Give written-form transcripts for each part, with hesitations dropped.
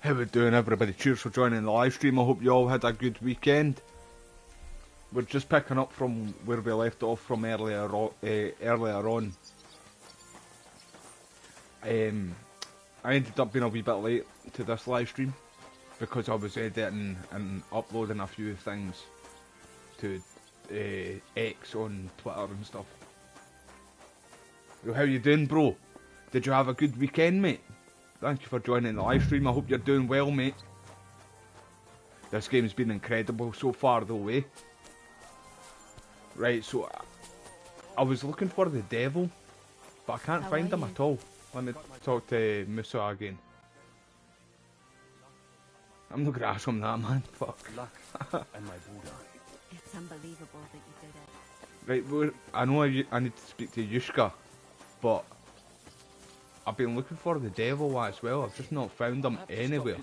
How we doing, everybody? Cheers for joining the live stream. I hope you all had a good weekend. We're just picking up from where we left off from earlier on. I ended up being a wee bit late to this live stream because I was editing and uploading a few things to X on Twitter and stuff. Yo, how you doing, bro? Did you have a good weekend, mate? Thank you for joining the live stream. I hope you're doing well, mate. This game's been incredible so far, though, eh? Right, so I was looking for the devil, but I can't find him at all. Let me talk to Musa again. I'm not gonna ask him that, man. Fuck. And my Buddha. It's unbelievable that you did it. Right, I know I need to speak to Yushka, but I've been looking for the devil as well. I've just not found him anywhere.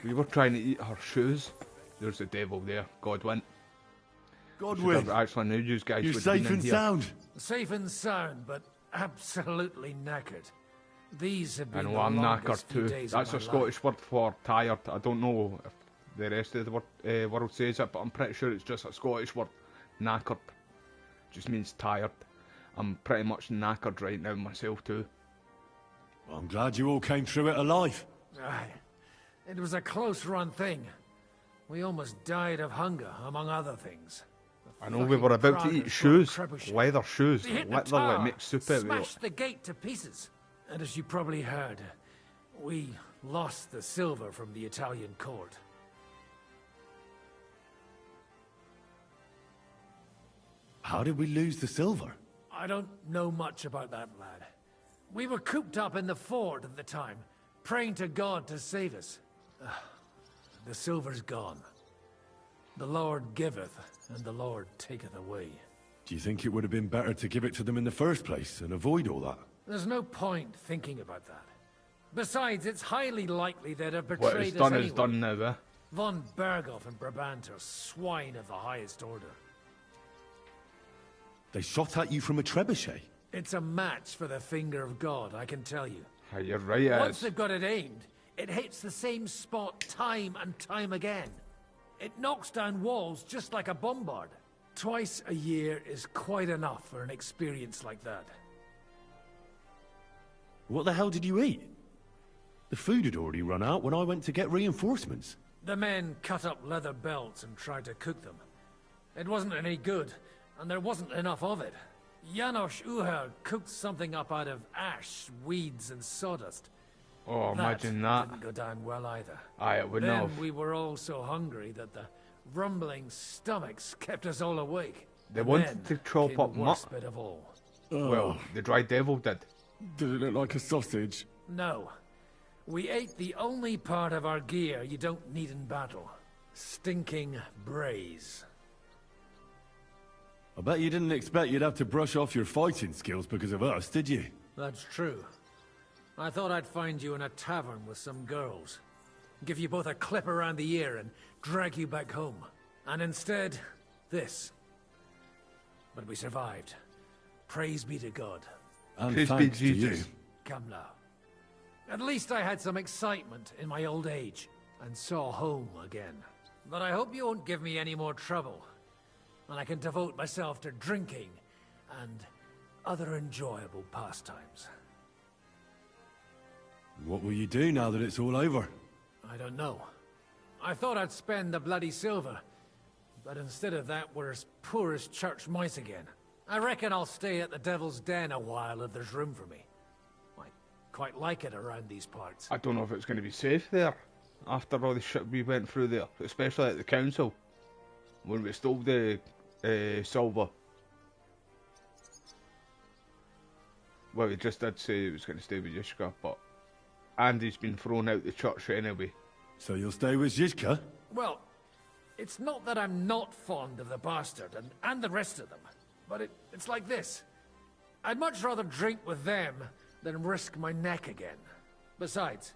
We were trying to eat her shoes. There's the devil there, Godwin. Godwin, actually knew you guys. you're safe and sound. Safe and sound, but absolutely knackered. These have been I know, the I'm longest knackered few too. days That's of a my Scottish life. word for tired. I don't know if the rest of the world says it, but I'm pretty sure it's just a Scottish word. Knackered. Just means tired. I'm pretty much knackered right now myself too. Well, I'm glad you all came through it alive. Aye. It was a close-run thing. We almost died of hunger, among other things. I know we were about to eat shoes. Leather shoes. They hit the Literally tower, make soup out of it. smashed the gate to pieces. And as you probably heard, we lost the silver from the Italian court. How did we lose the silver? I don't know much about that, lad. We were cooped up in the fort at the time, praying to God to save us. The silver's gone. The Lord giveth, and the Lord taketh away. Do you think it would have been better to give it to them in the first place and avoid all that? There's no point thinking about that. Besides, it's highly likely they'd have betrayed What is us done anyway. is done now, eh? Von Berghoff and Brabant are swine of the highest order. They shot at you from a trebuchet. It's a match for the finger of God, I can tell you. Hey, you're right, it Once is. they've got it aimed, it hits the same spot time and time again. It knocks down walls just like a bombard. Twice a year is quite enough for an experience like that. What the hell did you eat? The food had already run out when I went to get reinforcements. The men cut up leather belts and tried to cook them. It wasn't any good, and there wasn't enough of it. Janos Uher cooked something up out of ash, weeds, and sawdust. Oh, imagine that. Didn't go down well either. Aye, it wouldn't Then have. we were all so hungry that the rumbling stomachs kept us all awake. They And wanted then to chop came up the worst mutt. bit of all. Well, the dry devil did. Did it look like a sausage? No. We ate the only part of our gear you don't need in battle. Stinking braise. I bet you didn't expect you'd have to brush off your fighting skills because of us, did you? That's true. I thought I'd find you in a tavern with some girls. Give you both a clip around the ear and drag you back home. And instead, this. But we survived. Praise be to God. And Praise be thanks to Jesus. you. Come now. At least I had some excitement in my old age and saw home again. But I hope you won't give me any more trouble. And I can devote myself to drinking and other enjoyable pastimes. What will you do now that it's all over? I don't know. I thought I'd spend the bloody silver. But instead of that, we're as poor as church mice again. I reckon I'll stay at the Devil's Den a while if there's room for me. I quite like it around these parts. I don't know if it's going to be safe there after all the shit we went through there, especially at the council when we stole the silver. Well, he just did say he was going to stay with Yushka, but Andy's been thrown out the church anyway. So you'll stay with Zizka? Well, it's not that I'm not fond of the bastard and the rest of them, but it's like this. I'd much rather drink with them than risk my neck again. Besides,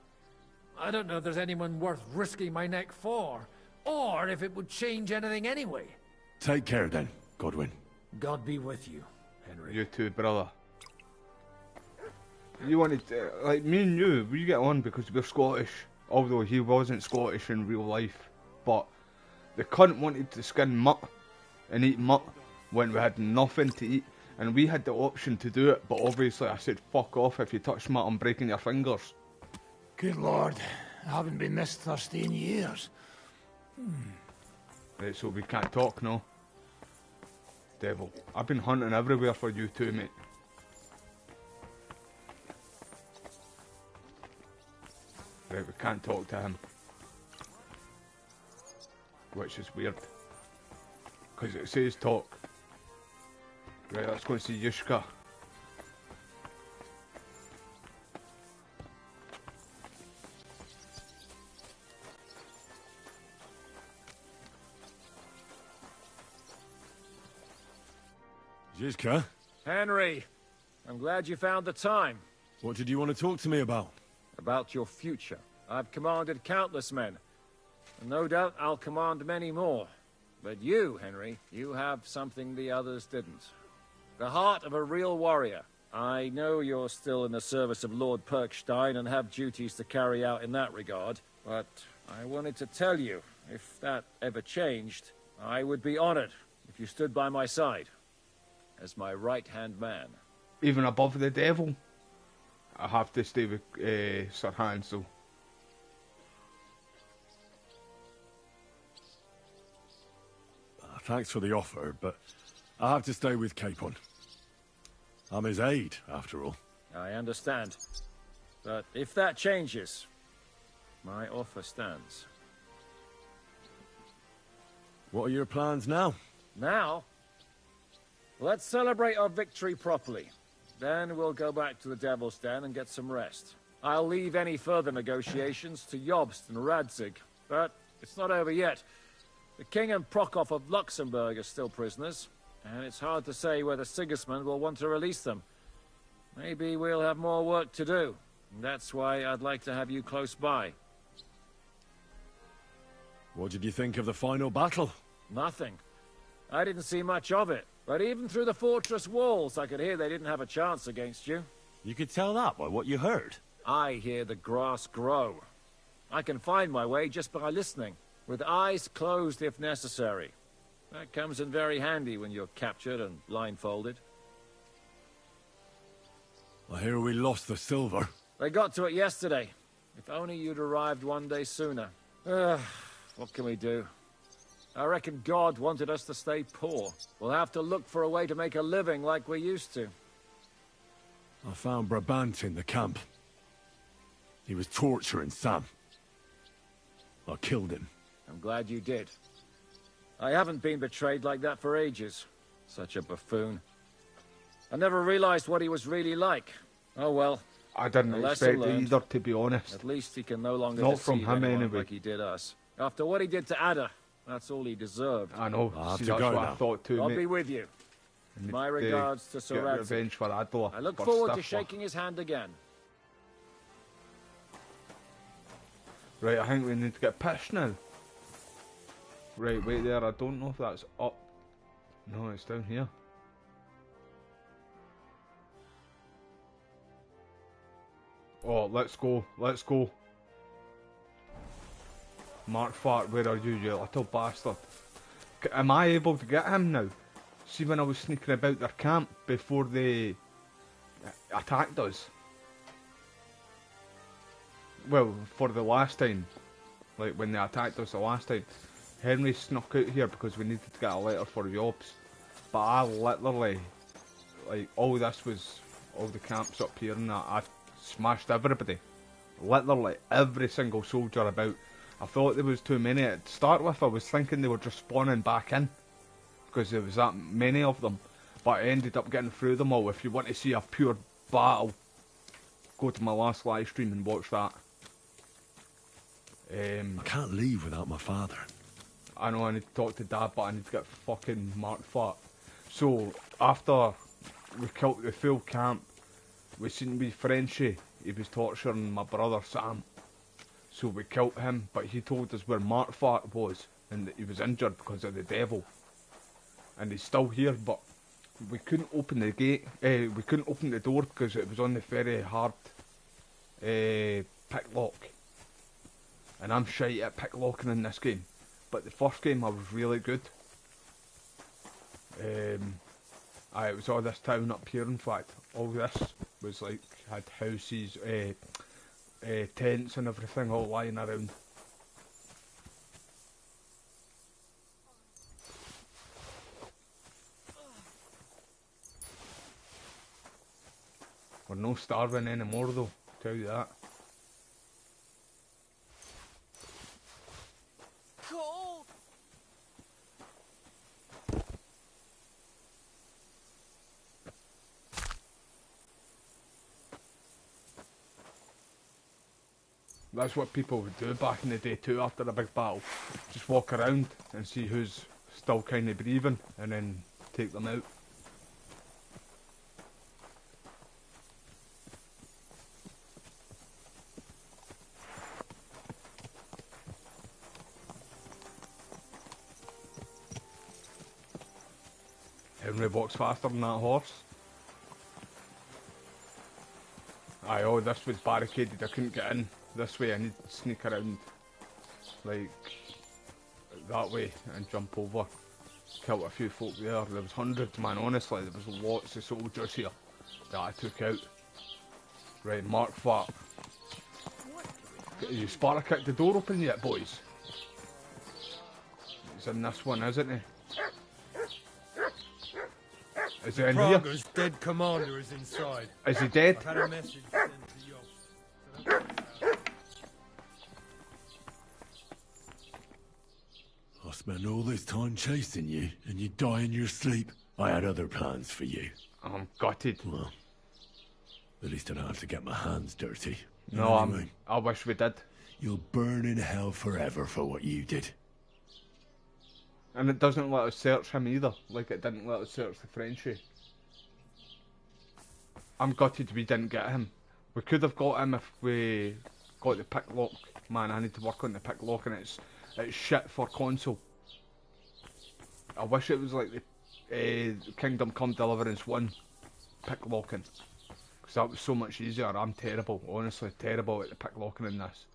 I don't know if there's anyone worth risking my neck for, or if it would change anything anyway. Take care then, Godwin. God be with you, Henry. You too, brother. You wanted, like me and you, we get on because we're Scottish. Although he wasn't Scottish in real life. But the cunt wanted to skin mutt and eat mutt when we had nothing to eat. And we had the option to do it, but obviously I said fuck off. If you touch mutt, I'm breaking your fingers. Good lord, I haven't been this thirsty in years. Right, so we can't talk now. Devil. I've been hunting everywhere for you too, mate. Right, we can't talk to him. Which is weird. Because it says talk. Right, let's go and see Yushka. Zizka, Henry, I'm glad you found the time. what did you want to talk to me about? About your future. I've commanded countless men, and no doubt I'll command many more. But you, Henry, you have something the others didn't. The heart of a real warrior. I know you're still in the service of Lord Perkstein and have duties to carry out in that regard, but I wanted to tell you, if that ever changed, I would be honored if you stood by my side as my right-hand man. Even above the devil, I have to stay with Sir Hansel. Thanks for the offer, but I have to stay with Capon. I'm his aide, after all. I understand. But if that changes, my offer stands. What are your plans now? Now, let's celebrate our victory properly. Then we'll go back to the Devil's Den and get some rest. I'll leave any further negotiations to Jobst and Radzig, but it's not over yet. The King and Prokop of Luxembourg are still prisoners, and it's hard to say whether Sigismund will want to release them. Maybe we'll have more work to do, and that's why I'd like to have you close by. What did you think of the final battle? Nothing. I didn't see much of it, but even through the fortress walls I could hear they didn't have a chance against you. You could tell that by what you heard. I hear the grass grow. I can find my way just by listening, with eyes closed if necessary. That comes in very handy when you're captured and blindfolded. I hear we lost the silver. They got to it yesterday. If only you'd arrived one day sooner. What can we do? I reckon God wanted us to stay poor. We'll have to look for a way to make a living like we used to. I found Brabant in the camp. He was torturing Sam. I killed him. I'm glad you did. I haven't been betrayed like that for ages. Such a buffoon. I never realized what he was really like. Oh well. I didn't expect it either, to be honest. At least he can no longer Not deceive from him anyone anyway. like he did us. After what he did to Ada, that's all he deserved. I know. I'll have See, to that's go what I now. thought too, I'll mate. be with you. Need My regards to Sir get Radzig. revenge for Adler. I look for forward to Stifler. shaking his hand again. Right, I think we need to get pissed now. Right, wait there. I don't know if that's up. No, it's down here. Oh, let's go. Let's go. Mark Fart, where are you, you little bastard? Am I able to get him now? See, when I was sneaking about their camp before they attacked us. Well, for the last time. Like, when they attacked us the last time. Henry snuck out here because we needed to get a letter for Jobs. But I literally, like, all this was, all the camps up here and that, I smashed everybody. Literally every single soldier about. I thought there was too many to start with. I was thinking they were just spawning back in. Because there was that many of them. But I ended up getting through them all. If you want to see a pure battle, go to my last live stream and watch that. I can't leave without my father. I know I need to talk to Dad, but I need to get fucking Mark Fat. So, after we killed the full camp, we seen wee Frenchie. He was torturing my brother Sam. So we killed him, but he told us where Mark Fat was. and he was injured because of the devil. And he's still here, but we couldn't open the gate. We couldn't open the door because it was on the very hard pick lock. And I'm shite at pick locking in this game, but the first game I was really good. It was all this town up here. In fact, all this was like had houses, tents and everything all lying around. We're no starving anymore though, tell you that. Cold. That's what people would do back in the day too after a big battle. Just walk around and see who's still kind of breathing and then take them out. Henry walks faster than that horse. Aye, oh, this was barricaded, I couldn't get in. This way I need to sneak around, like, that way and jump over. Killed a few folk there. There was hundreds, man, honestly, there was lots of soldiers here that I took out. Right, mark that. You Sparta kicked the door open yet, boys? He's in this one, isn't he? Is he in here? Prague's dead commander is inside. Is he dead? I've had a message sent to Yost. I spent all this time chasing you, and you die in your sleep. I had other plans for you. I'm gutted. Well, at least I don't have to get my hands dirty. No, Anyway, I wish we did. you'll burn in hell forever for what you did. And it doesn't let us search him either, like it didn't let us search the Frenchie. I'm gutted we didn't get him. We could have got him if we got the pick lock. Man, I need to work on the pick lock and it's shit for console. I wish it was like the Kingdom Come Deliverance 1 pick locking. Because that was so much easier. I'm terrible, honestly terrible at the pick locking in this.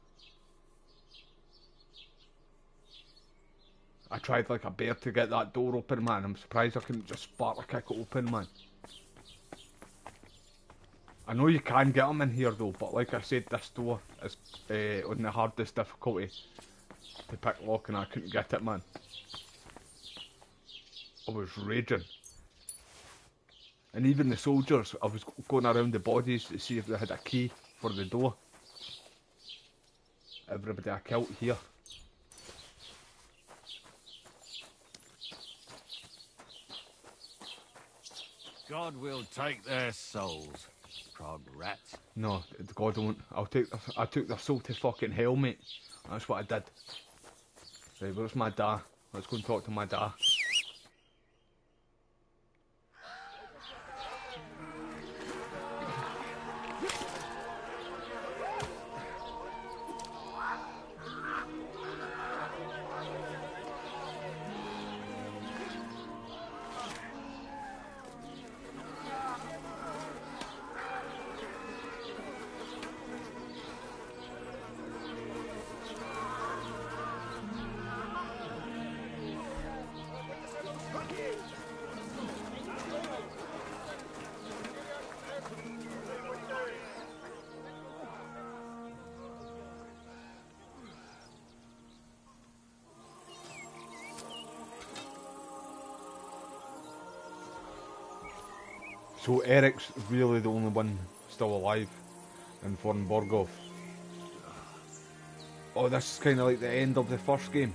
I tried like a bear to get that door open, man. I'm surprised I couldn't just Sparta kick it open, man. I know you can get them in here though, but like I said, this door is on the hardest difficulty to pick lock and I couldn't get it, man. I was raging. And even the soldiers, I was going around the bodies to see if they had a key for the door. Everybody I killed here. God will take their souls, prog rats. No, God won't. I took their soul to fucking hell, mate. That's what I did. Right, where's my dad? Let's go and talk to my dad. So Eric's really the only one still alive in Von Borgov. Oh, this is kind of like the end of the first game.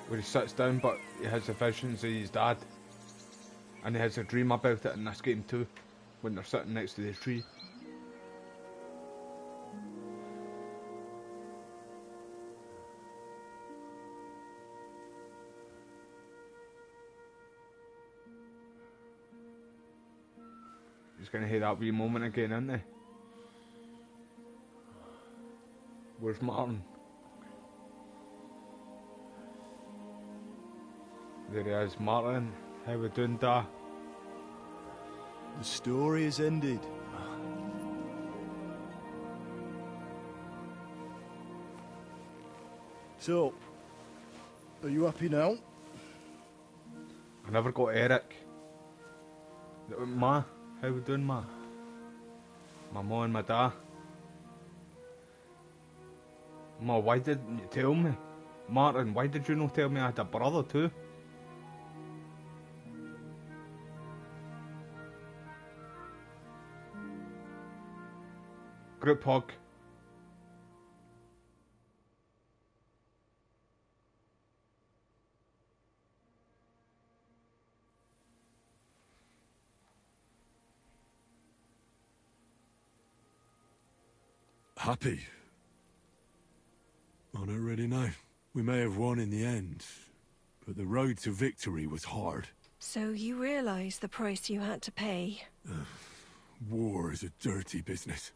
Where he sits down but he has the visions of his dad. And he has a dream about it in this game too. When they're sitting next to the tree. He's gonna hit that wee moment again, isn't he? Where's Martin? There he is, Martin. How we doing, da? The story is ended. So, are you happy now? I never got Eric. Ma, how we doing, ma? My ma and my da. Ma, why didn't you tell me? Martin, why did you not tell me I had a brother too? Group hug. Happy? I don't really know. We may have won in the end, but the road to victory was hard. So you realize the price you had to pay? War is a dirty business.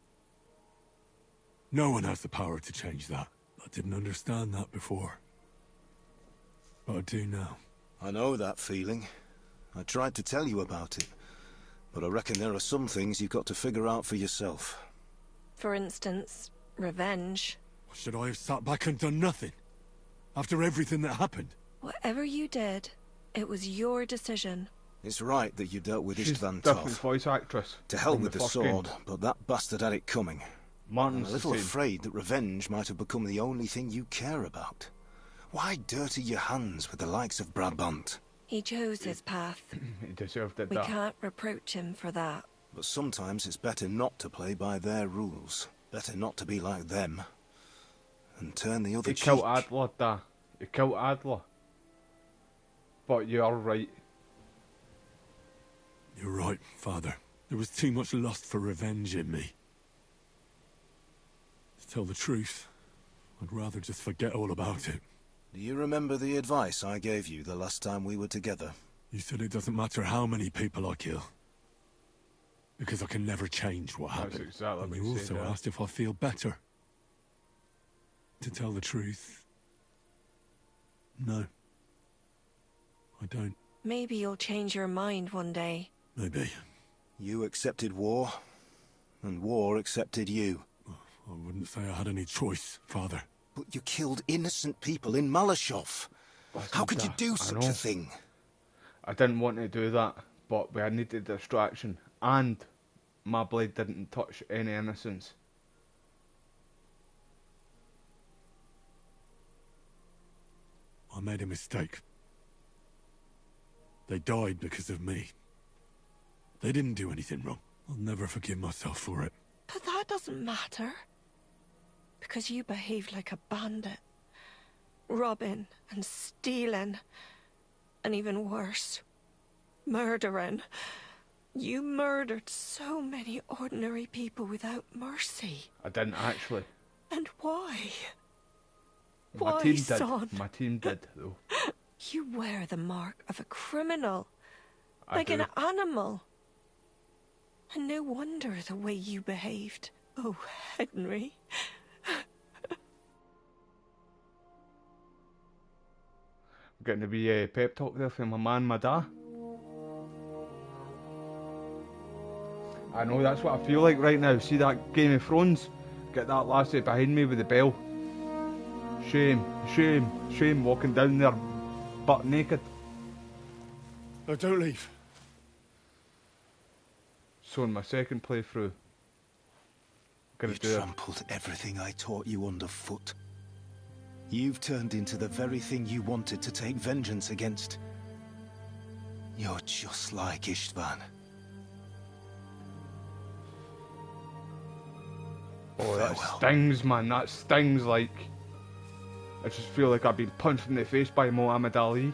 No one has the power to change that. I didn't understand that before. But I do now. I know that feeling. I tried to tell you about it, but I reckon there are some things you've got to figure out for yourself. For instance, revenge. Should I have sat back and done nothing? After everything that happened? Whatever you did, it was your decision. It's right that you dealt with She's Istvan different tough. voice actress. To hell from with the first sword, game. but that bastard had it coming. I'm Martin's a little the same. afraid that revenge might have become the only thing you care about. Why dirty your hands with the likes of Brabant? He chose his path. He deserved it, We that. can't reproach him for that. But sometimes it's better not to play by their rules. Better not to be like them. And turn the other He cheek. killed Adler, da. He killed Adler. But you're right. You're right, Father. There was too much lust for revenge in me. To tell the truth, I'd rather just forget all about it. Do you remember the advice I gave you the last time we were together? You said it doesn't matter how many people I kill. Because I can never change what That's happened. exactly And what you he also said, yeah. asked if I feel better. To tell the truth, no. I don't. Maybe you'll change your mind one day. Maybe. You accepted war, and war accepted you. I wouldn't say I had any choice, Father. But you killed innocent people in Malashov. How could you do I such know. a thing? I didn't want to do that, but we needed distraction, and my blade didn't touch any innocence. I made a mistake. They died because of me. They didn't do anything wrong. I'll never forgive myself for it. But that doesn't matter. Because you behaved like a bandit. Robbing and stealing. And even worse, murdering. You murdered so many ordinary people without mercy. I didn't actually. And why? My Why, team did. son? My team did, though. You wear the mark of a criminal. I Like do. an animal. And no wonder the way you behaved. Oh, Henry. Getting to be a pep talk there from my man, my da. I know, that's what I feel like right now. See that Game of Thrones? Get that lassie behind me with the bell. Shame, shame, shame walking down there butt naked. No, don't leave. So in my second playthrough, gonna You do it. trampled everything I taught you underfoot. You've turned into the very thing you wanted to take vengeance against. You're just like Istvan. Oh, that Farewell. stings, man. That stings like... I just feel like I've been punched in the face by Muhammad Ali.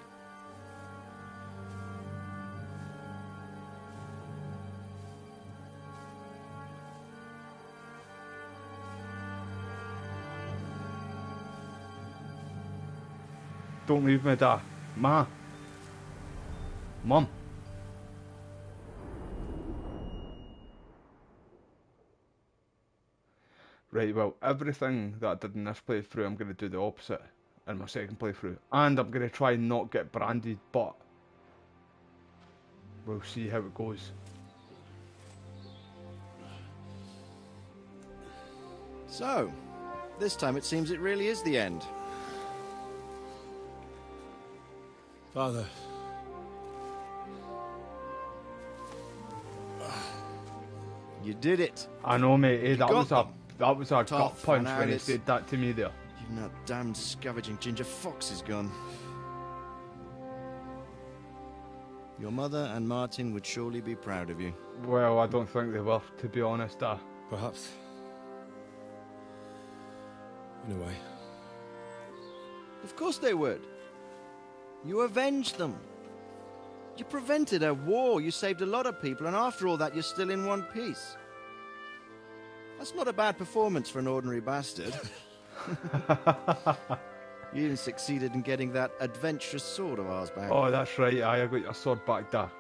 Don't leave me, da. Ma. Mum. Right, well, everything that I did in this playthrough, I'm going to do the opposite. in my second playthrough. And I'm going to try and not get branded, but we'll see how it goes. So, this time it seems it really is the end. Father. You did it. I know, mate. You That was got a gut Tough, punch and when he it's- said that to me there. Even that damned scavenging ginger fox is gone. Your mother and Martin would surely be proud of you. Well, I don't think they were, to be honest. Perhaps. In a way. Of course they would. You avenged them. You prevented a war, you saved a lot of people, and after all that you're still in one piece. That's not a bad performance for an ordinary bastard. You even succeeded in getting that adventurous sword of ours back. Oh, that's right. I got your sword back there.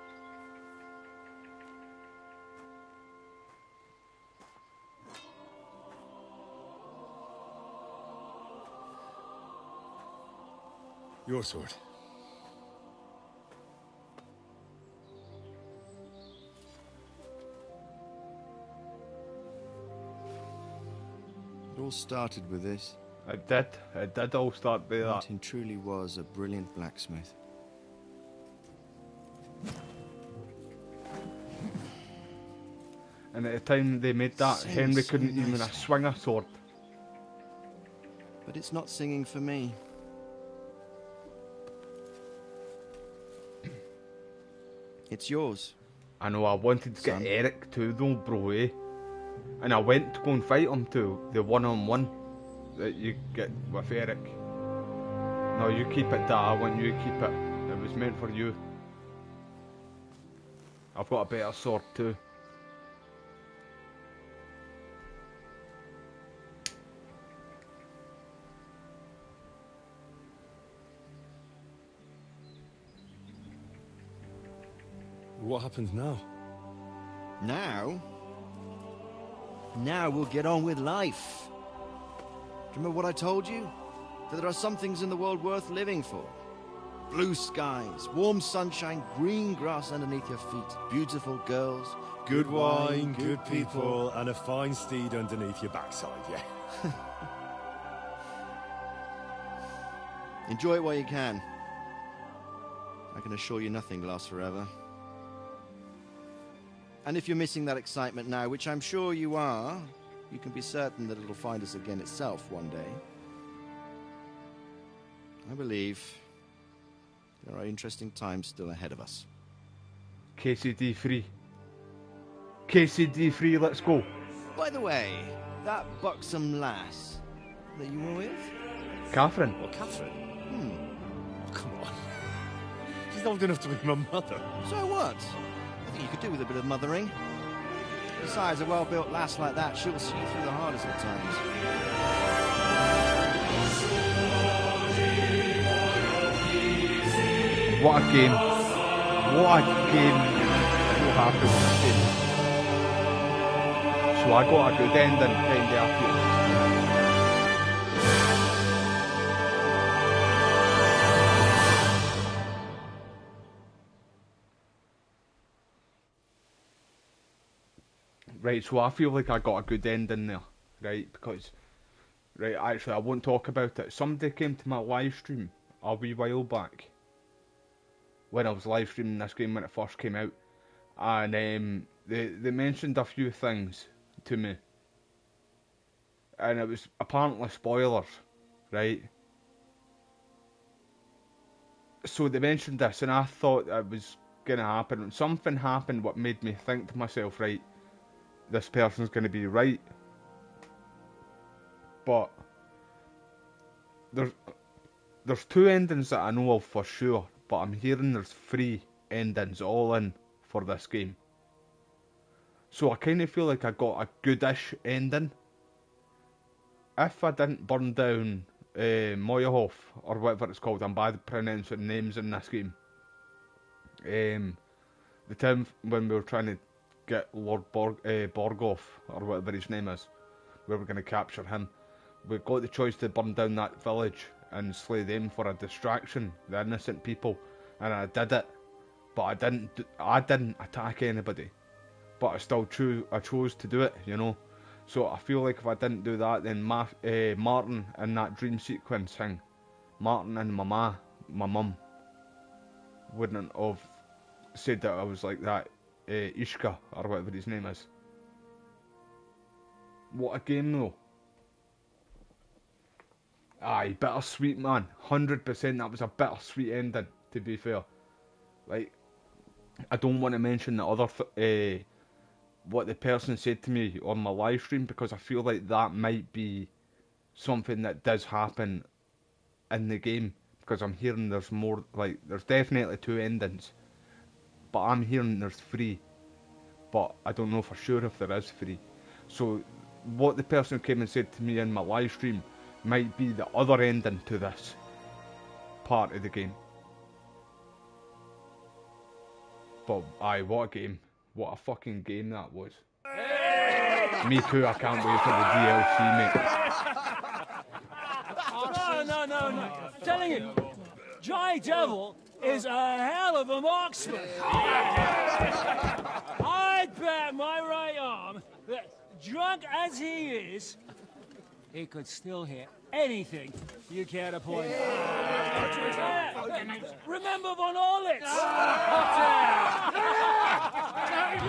Your sword. It all started with this. It did all start with that. Martin truly was a brilliant blacksmith. And at the time they made that, Sings Henry so couldn't even nicely. swing a sword. But it's not singing for me. It's yours. I know, I wanted to get Son. Eric too though, bro, eh? And I went to go and fight him too, the one-on-one that you get with Eric. No, you keep it, Dad, I want you to keep it. It was meant for you. I've got a better sword too. What happens now? Now? Now we'll get on with life. Do you remember what I told you? That there are some things in the world worth living for. Blue skies, warm sunshine, green grass underneath your feet, beautiful girls, Good wine, good people, and a fine steed underneath your backside, yeah. Enjoy it while you can. I can assure you nothing lasts forever. And if you're missing that excitement now, which I'm sure you are, you can be certain that it'll find us again itself one day. I believe there are interesting times still ahead of us. KCD free. KCD free, let's go. By the way, that buxom lass that you were with? Catherine. What, Catherine? Oh, come on. She's old enough to be my mother. So what? I think you could do with a bit of mothering. Besides, a well-built lass like that, she'll see you through the hardest of times. What a game. What a game. What happened in this game. So I got a good ending kind of after. Right, so I feel like I got a good ending there, right, because, right, actually I won't talk about it. Somebody came to my live stream a wee while back, when I was live streaming this game when it first came out, and they mentioned a few things to me, and it was apparently spoilers, right? So they mentioned this, and I thought it was going to happen, and something happened what made me think to myself, right, this person's going to be right. But there's two endings that I know of for sure, but I'm hearing there's 3 endings all in for this game. So I kind of feel like I got a goodish ending. If I didn't burn down Warhorse, or whatever it's called, I'm bad at pronouncing names in this game. The time when we were trying to get Lord Borgoff, or whatever his name is, we were going to capture him. We got the choice to burn down that village, and slay them for a distraction, the innocent people, and I did it, but I didn't attack anybody, but I chose to do it, you know. So I feel like if I didn't do that, then Martin in that dream sequence thing, Martin and my mum wouldn't have said that I was like that, Ishka, or whatever his name is. What a game though. Aye, bittersweet, man. 100% that was a bittersweet ending, to be fair. Like, I don't want to mention the other, what the person said to me on my live stream, because I feel like that might be something that does happen in the game, because I'm hearing there's more, like, there's definitely 2 endings, but I'm hearing there's 3, but I don't know for sure if there is 3. So, what the person came and said to me in my live stream might be the other ending to this part of the game. But aye, what a game. What a fucking game that was. Hey! Me too, I can't wait for the DLC, mate. No. I'm telling you, Jai Devil is a hell of a marksman. I'd bet my right arm that, drunk as he is, he could still hit anything you care to point out. Remember Von Orlitz?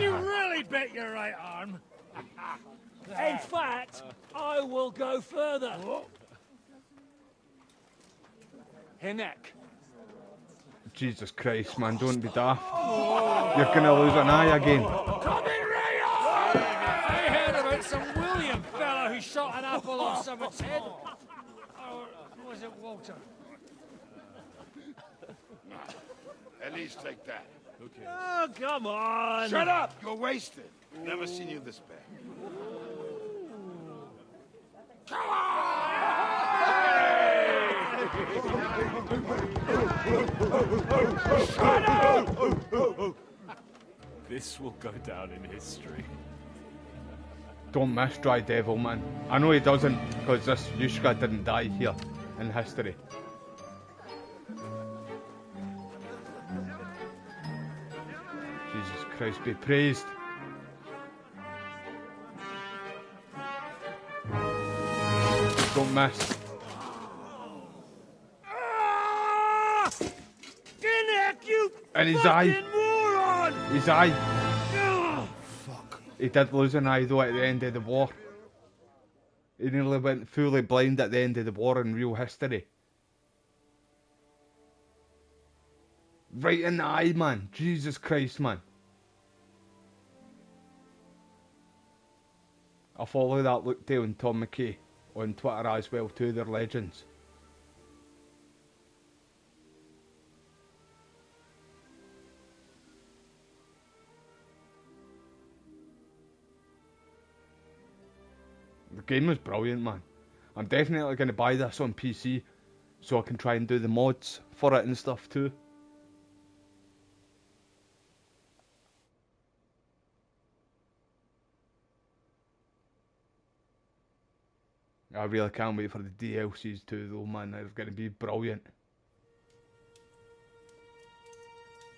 You really bet your right arm. In fact, I will go further. Hinek. Jesus Christ, man, don't be daft. You're gonna lose an eye again. I heard about some William fella who shot an apple off someone's head. Or was it Walter? At least take that. Okay. Oh, come on. Shut up! You're wasted. Never seen you this bad. Come on! Shut up! This will go down in history. Don't miss Dry Devil, man. I know he doesn't, because this Yushka didn't die here in history. Jesus Christ, be praised. Don't miss. And his eye. Moron! His eye. Fuck. He did lose an eye though at the end of the war. He nearly went fully blind at the end of the war in real history. Right in the eye, man. Jesus Christ, man. I follow that Luke Dale and Tom McKay on Twitter as well too, they're legends. The game was brilliant, man. I'm definitely going to buy this on PC so I can try and do the mods for it and stuff too. I really can't wait for the DLCs too though, man. They're going to be brilliant.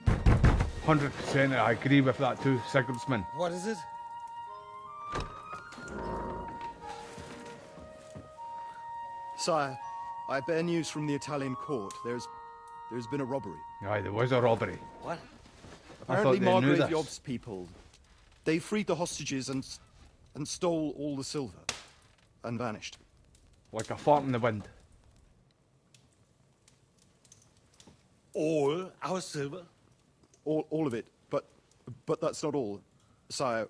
100% I agree with that too, Sigurdsman. What is it? Sire, I bear news from the Italian court. There's been a robbery. Aye, there was a robbery. What? Apparently Margrave Yob's people, they freed the hostages and stole all the silver and vanished. Like a fart in the wind. All our silver? All of it, but that's not all, sire.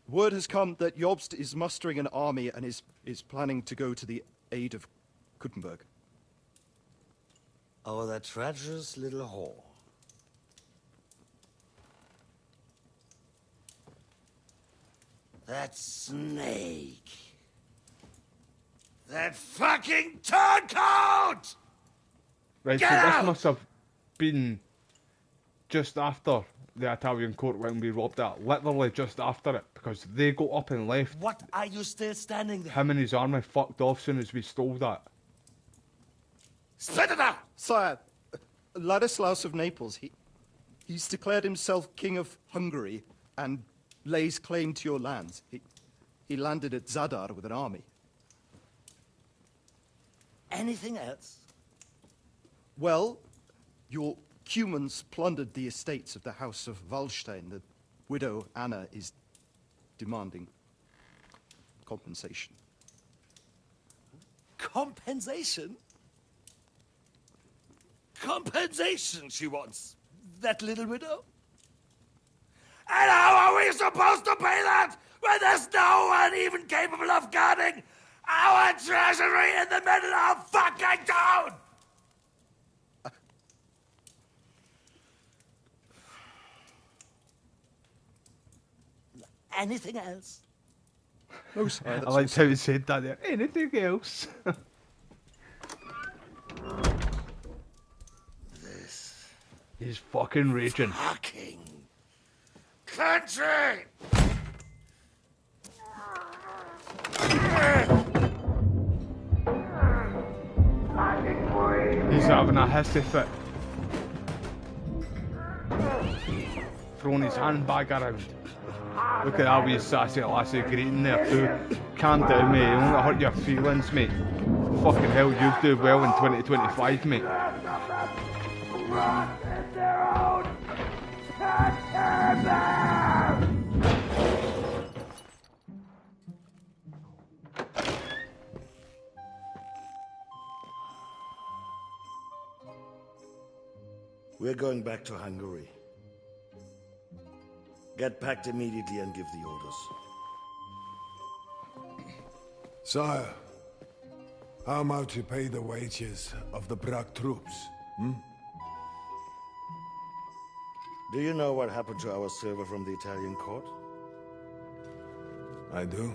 Word has come that Jobst is mustering an army and is planning to go to the aid of Kuttenberg. Oh, that treacherous little whore. That snake. That fucking turncoat! Right, Get so out! this must have been just after the Italian court when we robbed that. Literally just after it, because they got up and left. What are you still standing there? Him and his army fucked off soon as we stole that. Spit it out! Sire, Ladislaus of Naples, he's declared himself King of Hungary and lays claim to your lands. He landed at Zadar with an army. Anything else? Well, your Cumans plundered the estates of the House of Wallstein. The widow Anna is demanding compensation. Compensation? Compensation she wants. That little widow? And how are we supposed to pay that when there's no one even capable of guarding our treasury in the middle of fucking town? Anything else? No, sire. I liked how he said that there. Anything else? This He's fucking raging. fucking country! He's having a hissy fit. Throwing his handbag around. Look at that wee sassy lassie greeting there too. Calm down, mate. You won't hurt your feelings, mate. Fucking hell, you do well in 2025, mate. We're going back to Hungary. Get packed immediately and give the orders. Sire, how am I to pay the wages of the Prague troops? Do you know what happened to our silver from the Italian court? I do.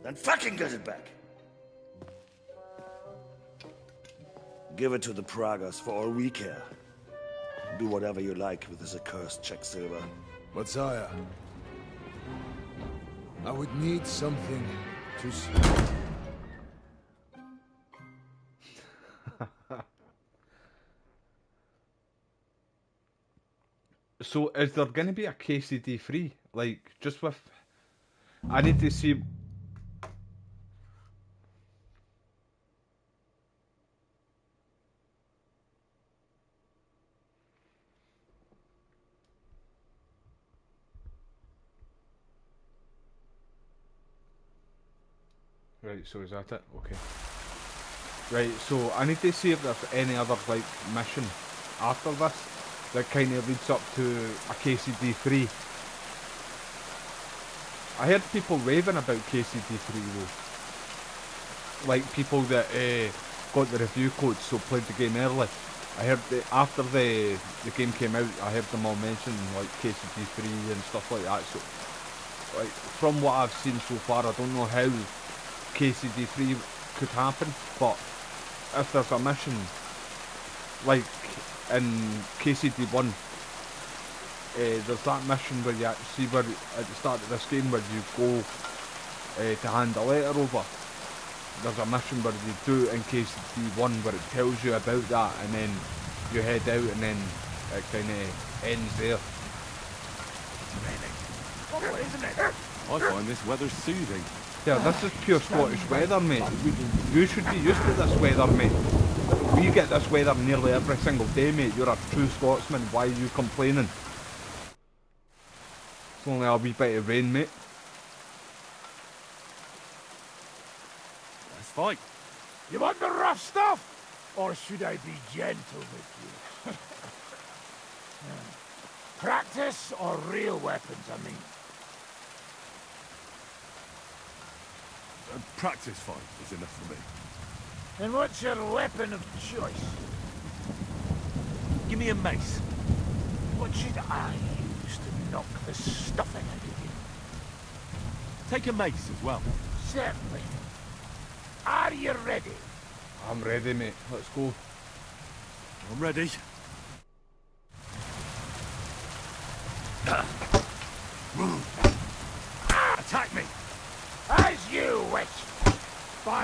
Then fucking get it back! Give it to the Pragas for all we care. Do whatever you like with this accursed Czech silver. But sire, I would need something to see. So, is there going to be a KCD free? Like, just with... I need to see... Right, so is that it? Okay. Right, so I need to see if there's any other, like, mission after this that kind of leads up to a KCD 3. I heard people raving about KCD 3 though. Like people that got the review codes, so played the game early. I heard that after the game came out, I heard them all mention like KCD 3 and stuff like that. So, like, from what I've seen so far, I don't know how KCD 3 could happen, but if there's a mission like in KCD 1, there's that mission where you see where at the start of this game where you go to hand a letter over. There's a mission where you do it in KCD 1 where it tells you about that, and then you head out, and then it kind of ends there. Isn't it? I find this weather soothing. Yeah, this is pure Scottish weather, mate. You should be used to this weather, mate. We get this weather nearly every single day, mate. You're a true Scotsman. Why are you complaining? It's only a wee bit of rain, mate. Let's fight. You want the rough stuff? Or should I be gentle with you? Practice or real weapons, I mean? A practice fight is enough for me. And what's your weapon of choice? Give me a mace. What should I use to knock the stuffing out of you? Take a mace as well. Certainly. Are you ready? I'm ready, mate. Let's go. I'm ready. Attack me! As you wish. By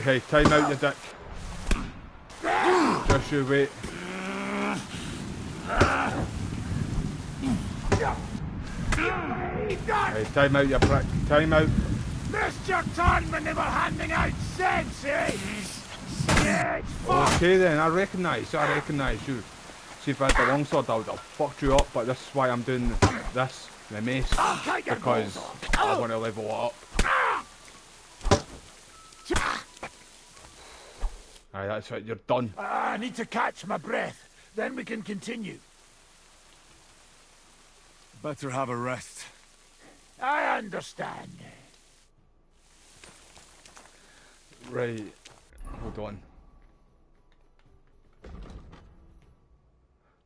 Hey, time out, you dick. Just you wait. Hey, time out, you prick. Time out. Missed your turn when they were handing out sense, eh? Scared fuck! Okay then, I recognise you. See, if I had the longsword, I would have fucked you up, but this is why I'm doing this, the mace, because I want to level it up. Aye, that's it, you're done. I need to catch my breath, then we can continue. Better have a rest. I understand. Right, hold on.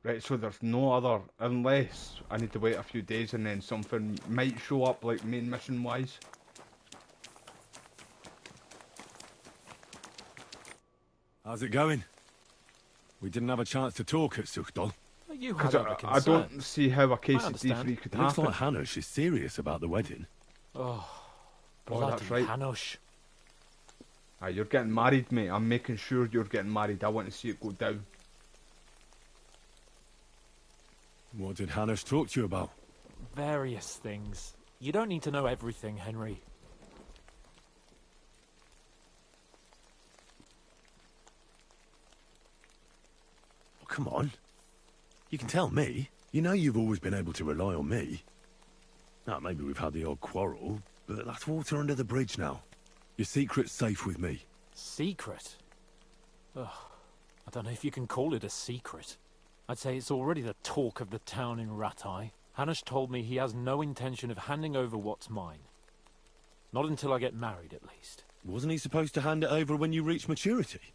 Right, so there's no other, unless I need to wait a few days and then something might show up, like main mission wise. How's it going? We didn't have a chance to talk at Suchdol. Because I don't see how a case of D3 could Looks happen. like Hanush is serious about the wedding. Oh, bloody that's right. Hanush. Aye, you're getting married, mate. I'm making sure you're getting married. I want to see it go down. What did Hanush talk to you about? Various things. You don't need to know everything, Henry. Oh, come on. You can tell me. You know you've always been able to rely on me. Now, maybe we've had the odd quarrel, but that's water under the bridge now. Your secret's safe with me. Secret? Ugh, I don't know if you can call it a secret. I'd say it's already the talk of the town in Ratai. Hanush told me he has no intention of handing over what's mine. Not until I get married, at least. Wasn't he supposed to hand it over when you reach maturity?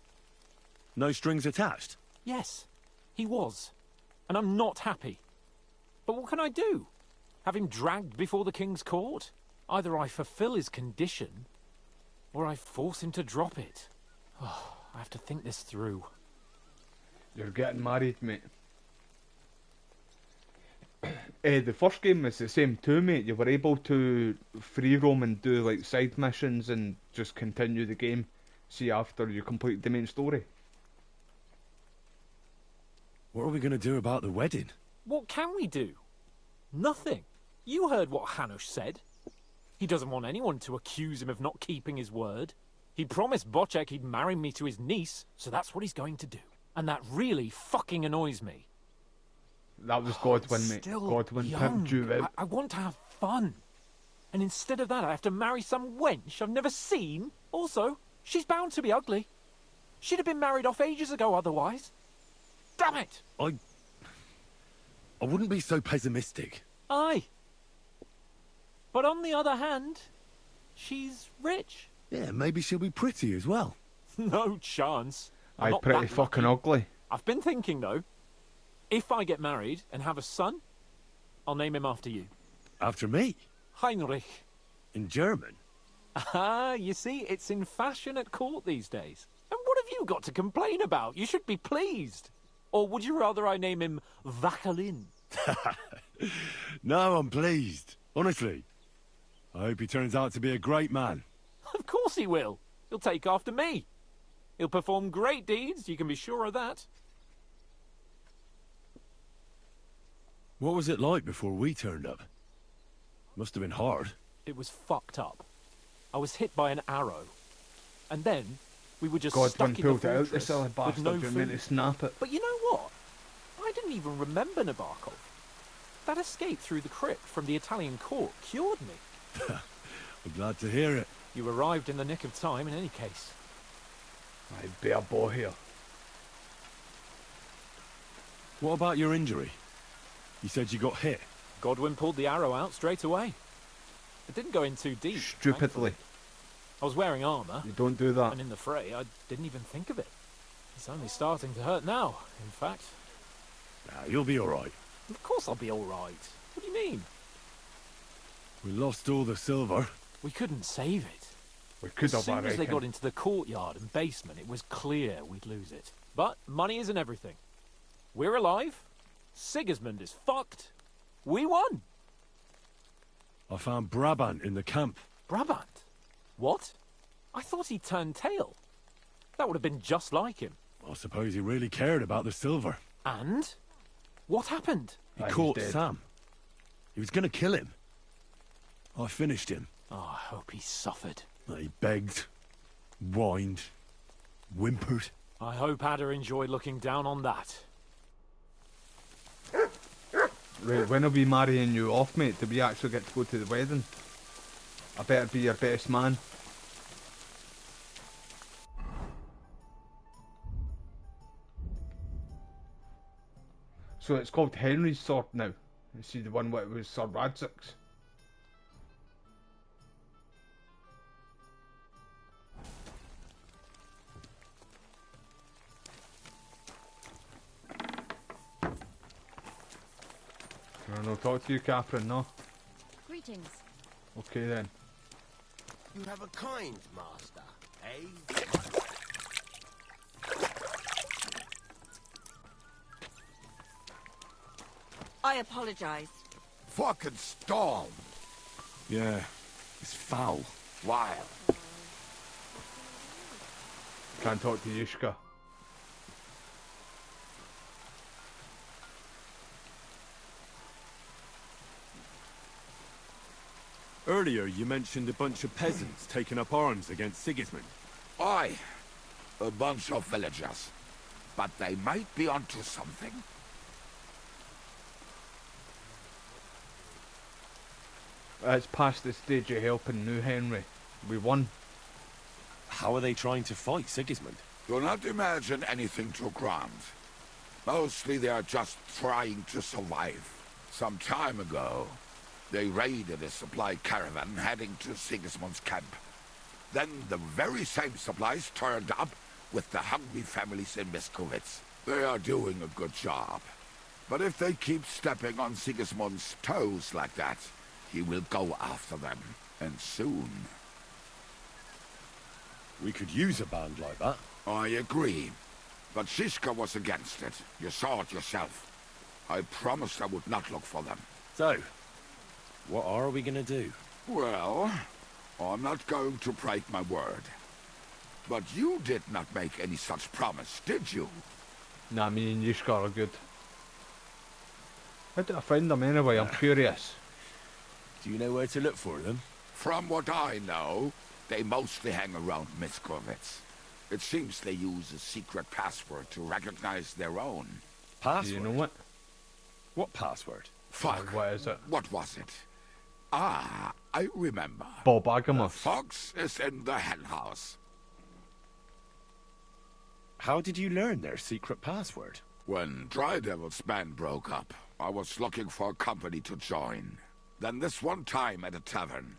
No strings attached? Yes, he was. And I'm not happy. But what can I do? Have him dragged before the king's court? Either I fulfill his condition, or I force him to drop it. Oh, I have to think this through. You're getting married, mate. The first game was the same too, mate. You were able to free roam and do like side missions and just continue the game. See after you complete the main story. What are we going to do about the wedding? What can we do? Nothing. You heard what Hanush said. He doesn't want anyone to accuse him of not keeping his word. He promised Bocek he'd marry me to his niece, so that's what he's going to do. And that really fucking annoys me. That was Godwin, mate. Still Godwin young. pimped you out. I want to have fun. And instead of that, I have to marry some wench I've never seen. Also, she's bound to be ugly. She'd have been married off ages ago otherwise. Damn it! I wouldn't be so pessimistic. Aye. But on the other hand, she's rich. Yeah, maybe she'll be pretty as well. No chance. I'm Aye, not pretty that fucking lucky. ugly. I've been thinking, though. If I get married and have a son, I'll name him after you. After me? Heinrich. In German? Ah, you see, it's in fashion at court these days. And what have you got to complain about? You should be pleased. Or would you rather I name him Vacalin? No, I'm pleased. Honestly. I hope he turns out to be a great man. Of course he will. He'll take after me. He'll perform great deeds, you can be sure of that. What was it like before we turned up? Must have been hard. It was fucked up. I was hit by an arrow. And then, we were just Godwin stuck in the pulled it out, the fortress silly with bastard. no You're meant to food. snap it. But you know what? I didn't even remember Nabokov. That escape through the crypt from the Italian court cured me. I'm glad to hear it. You arrived in the nick of time in any case. I bear boy here. What about your injury? You said you got hit. Godwin pulled the arrow out straight away. It didn't go in too deep. Stupidly. Thankfully. I was wearing armour. You don't do that. And in the fray, I didn't even think of it. It's only starting to hurt now, in fact. Nah, you'll be alright. Of course I'll be alright. What do you mean? We lost all the silver. We couldn't save it. We could As have, soon I as they reckon. got into the courtyard and basement, it was clear we'd lose it. But money isn't everything. We're alive. Sigismund is fucked. We won. I found Brabant in the camp. Brabant? What? I thought he turned tail. That would have been just like him. I suppose he really cared about the silver. And? What happened? He caught Sam. He was going to kill him. I finished him. Oh, I hope he suffered. He begged, whined, whimpered. I hope Ada enjoyed looking down on that. Right, when are we marrying you off, mate? Do we actually get to go to the wedding? I better be your best man. So it's called Henry's sword now. You see the one where it was Sir Radzik's. No, talk to you, Catherine, no? Greetings. Okay then. You have a kind master, eh? I apologize. Fucking storm. Yeah, it's foul. Wild. Can't talk to Yushka. Earlier, you mentioned a bunch of peasants taking up arms against Sigismund. Aye. A bunch of villagers. But they might be onto something. It's past the stage of helping now, Henry. We won. How are they trying to fight Sigismund? Do not imagine anything too grand. Mostly they are just trying to survive. Some time ago, they raided a supply caravan heading to Sigismund's camp. Then the very same supplies turned up with the hungry families in Miskovitz. They are doing a good job. But if they keep stepping on Sigismund's toes like that, he will go after them, and soon. We could use a band like that. I agree. But Shishka was against it. You saw it yourself. I promised I would not look for them. So, what are we gonna do? Well, I'm not going to break my word. But you did not make any such promise, did you? Nah, me and Yushka are good. How did I find them anyway? I'm curious. Do you know where to look for them? From what I know, they mostly hang around Miskovitz. It seems they use a secret password to recognize their own. Password? Do you know what? What password? Fuck. What is it? What was it? Ah, I remember. Bob Agamoth. Fox is in the hen house. How did you learn their secret password? When Dry Devil's band broke up, I was looking for a company to join. Then this one time at a tavern,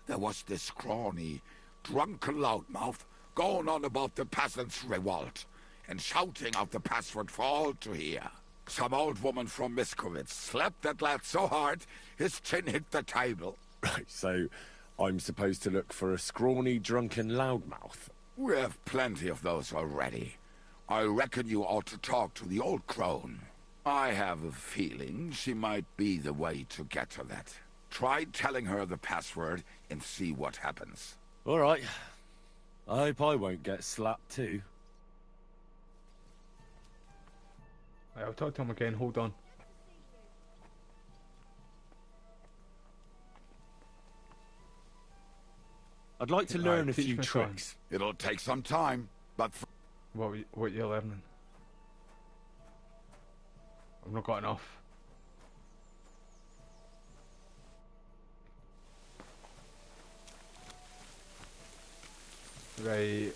there was this scrawny, drunken loudmouth going on about the peasants' revolt and shouting out the password for all to hear. Some old woman from Miskovitz slapped that lad so hard, his chin hit the table. Right, so I'm supposed to look for a scrawny, drunken loudmouth. We have plenty of those already. I reckon you ought to talk to the old crone. I have a feeling she might be the way to get to that. Try telling her the password and see what happens. All right. I hope I won't get slapped too. Right, I'll talk to him again, hold on. I'd like to learn a few tricks. It'll take some time, but... What you learning? I've not got enough. Right.